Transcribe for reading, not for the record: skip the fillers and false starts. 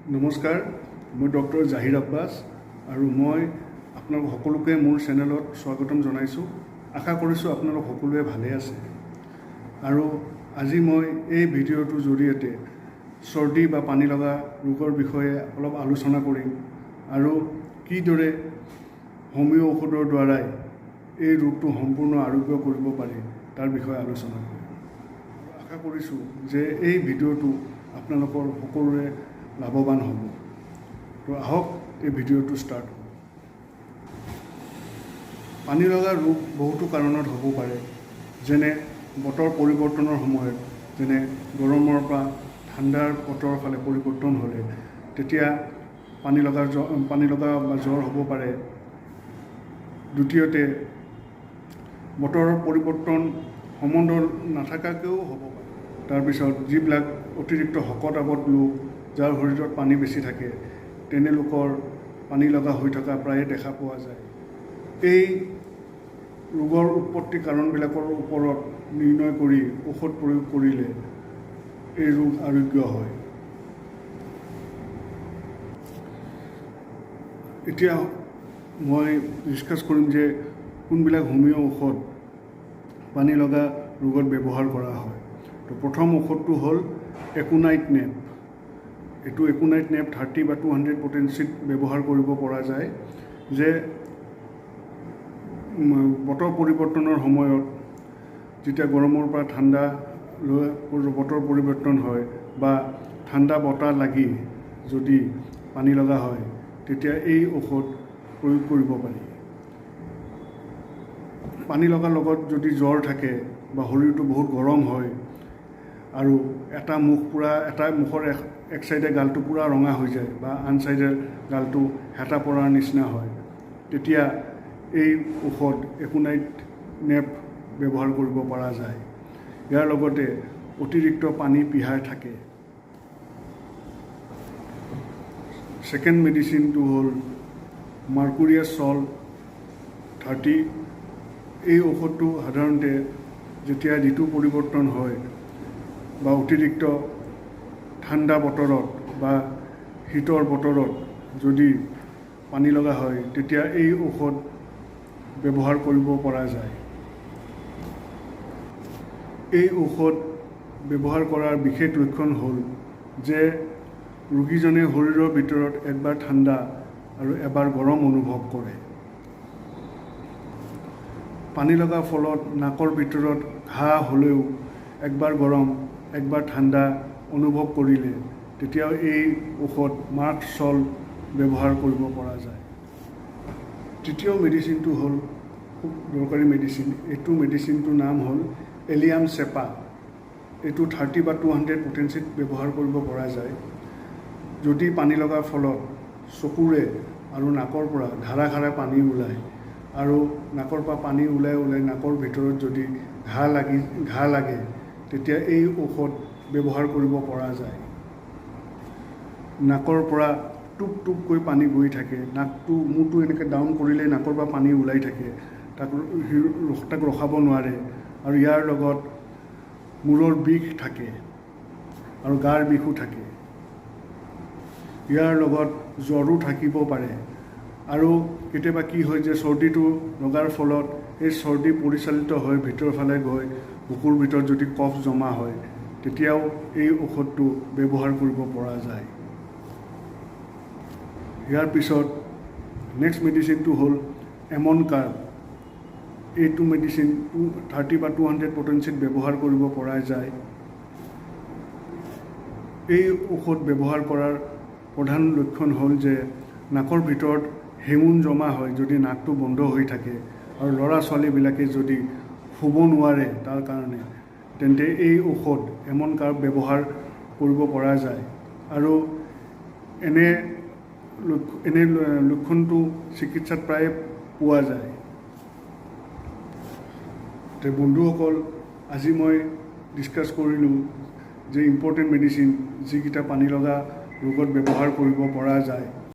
নমস্কাৰ, মই ডক্টৰ জাহিৰ আব্বাছ আৰু মই আপোনালোক সকলোকে মোৰ চেনেলত স্বাগতম জনাইছোঁ। আশা কৰিছোঁ আপোনালোক সকলোৱে ভালে আছে। আৰু আজি মই এই ভিডিঅ'টোৰ জৰিয়তে চৰ্দি বা পানী লগা ৰোগৰ বিষয়ে অলপ আলোচনা কৰিম আৰু কিদৰে হোমিও ঔষধৰ দ্বাৰাই এই ৰোগটো সম্পূৰ্ণ আৰোগ্য কৰিব পাৰি তাৰ বিষয়ে আলোচনা কৰিম। আশা কৰিছোঁ যে এই ভিডিঅ'টো আপোনালোকৰ সকলোৰে লাভৱান হ'ব। তো আহক এই ভিডিঅ'টো ষ্টাৰ্ট কৰোঁ। পানী লগা ৰোগ বহুতো কাৰণত হ'ব পাৰে, যেনে বতৰ পৰিৱৰ্তনৰ সময়ত, যেনে গৰমৰ পৰা ঠাণ্ডাৰ বতৰৰ ফালে পৰিৱৰ্তন হ'লে তেতিয়া পানী লগা বা জ্বৰ হ'ব পাৰে। দ্বিতীয়তে বতৰৰ পৰিৱৰ্তন সম্বন্ধ নাথাকাকৈও হ'ব পাৰে। তাৰপিছত যিবিলাক অতিৰিক্ত শকত আৱত লোক, যাৰ শৰীৰত পানী বেছি থাকে, তেনে লোকৰ পানী লগা হৈ থকা প্ৰায়ে দেখা পোৱা যায়। এই ৰোগৰ উৎপত্তি কাৰণবিলাকৰ ওপৰত নিৰ্ণয় কৰি ঔষধ প্ৰয়োগ কৰিলে এই ৰোগ আৰোগ্য হয়। এতিয়া মই ডিছকাছ কৰিম যে কোনবিলাক হোমিও ঔষধ পানী লগা ৰোগত ব্যৱহাৰ কৰা হয়। তো প্ৰথম ঔষধটো হ'ল একোনাইট নেপ। এইটো একোনাইট নেপ 30 বা 200 পটেঞ্চিত ব্যৱহাৰ কৰিব পৰা যায়। যে বতৰ পৰিৱৰ্তনৰ সময়ত যেতিয়া গৰমৰ পৰা ঠাণ্ডা বতৰ পৰিৱৰ্তন হয় বা ঠাণ্ডা বতাহ লাগি যদি পানী লগা হয়, তেতিয়া এই ঔষধ প্ৰয়োগ কৰিব পাৰি। পানী লগাৰ লগত যদি জ্বৰ থাকে বা শৰীৰটো বহুত গৰম হয় আৰু এটা মুখৰ এক চাইডে গালটো পূৰা ৰঙা হৈ যায় বা আন চাইডে গালটো হেতা পৰাৰ নিচিনা হয়, তেতিয়া এই ঔষধ একোনাইট নেপ ব্যৱহাৰ কৰিব পৰা যায়। ইয়াৰ লগতে অতিৰিক্ত পানী পিয়াহ থাকে। ছেকেণ্ড মেডিচিনটো হ'ল মাৰ্কুৰিয়াছ চল্ট 30। এই ঔষধটো সাধাৰণতে যেতিয়া ঋতু পৰিৱৰ্তন হয় বা অতিৰিক্ত ঠাণ্ডা বতৰত বা শীতৰ বতৰত যদি পানী লগা হয়, তেতিয়া এই ঔষধ ব্যৱহাৰ কৰিব পৰা যায়। এই ঔষধ ব্যৱহাৰ কৰাৰ বিশেষ লক্ষণ হ'ল যে ৰোগীজনে শৰীৰৰ ভিতৰত একবাৰ ঠাণ্ডা আৰু এবাৰ গৰম অনুভৱ কৰে। পানী লগাৰ ফলত নাকৰ ভিতৰত ঘাঁ হ'লেও একবাৰ গৰম একবাৰ ঠাণ্ডা অনুভৱ কৰিলে তেতিয়াও এই ঔষধ মাৰ্ক চল্ট ব্যৱহাৰ কৰিব পৰা যায়। তৃতীয় মেডিচিনটো হ'ল খুব দৰকাৰী মেডিচিন। এইটো মেডিচিনটোৰ নাম হ'ল এলিয়াম চেপা। এইটো 30 বা 200 পটেঞ্চিত ব্যৱহাৰ কৰিব পৰা যায়। যদি পানী লগাৰ ফলত চকুৰে আৰু নাকৰ পৰা ধাৰাসাৰে পানী ওলায় আৰু নাকৰ পৰা পানী ওলাই নাকৰ ভিতৰত যদি ঘাঁ লাগে, তেতিয়া এই ঔষধ ব্যৱহাৰ কৰিব পৰা যায়। নাকৰ পৰা টুপ টুপকৈ পানী গৈ থাকে, মূৰটো এনেকৈ ডাউন কৰিলে নাকৰ পৰা পানী ওলাই থাকে, তাক ৰখাব নোৱাৰে। আৰু ইয়াৰ লগত মূৰৰ বিষ থাকে আৰু গাৰ বিষো থাকে। ইয়াৰ লগত জ্বৰো থাকিব পাৰে। আৰু কেতিয়াবা কি হয় যে চৰ্দিটো লগাৰ ফলত এই চৰ্দি পৰিচালিত হৈ ভিতৰৰ ফালে গৈ বুকুৰ ভিতৰত যদি কফ জমা হয়, তেতিয়াও এই ঔষধটো ব্যৱহাৰ কৰিব পৰা যায়। ইয়াৰ পিছত নেক্সট মেডিচিনটো হ'ল এমন কাৰ্ব। এইটো মেডিচিন 30 বা 200 পটেঞ্চিত ব্যৱহাৰ কৰিব পৰা যায়। এই ঔষধ ব্যৱহাৰ কৰাৰ প্ৰধান লক্ষণ হ'ল যে নাকৰ ভিতৰত হেঙুন জমা হয় যদি নাকটো বন্ধ হৈ থাকে আৰু ল'ৰা ছোৱালীবিলাকে যদি শুব নোৱাৰে তাৰ কাৰণে, তেন্তে এই ঔষধ এমন কাৰ্ব ব্যৱহাৰ কৰিব পৰা যায়। আৰু এনে লক্ষণটো চিকিৎসাত প্ৰায়ে পোৱা যায়। বন্ধুসকল, আজি মই ডিছকাছ কৰিলোঁ যে ইম্পৰ্টেণ্ট মেডিচিন যিকেইটা পানী লগা ৰোগত ব্যৱহাৰ কৰিব পৰা যায়।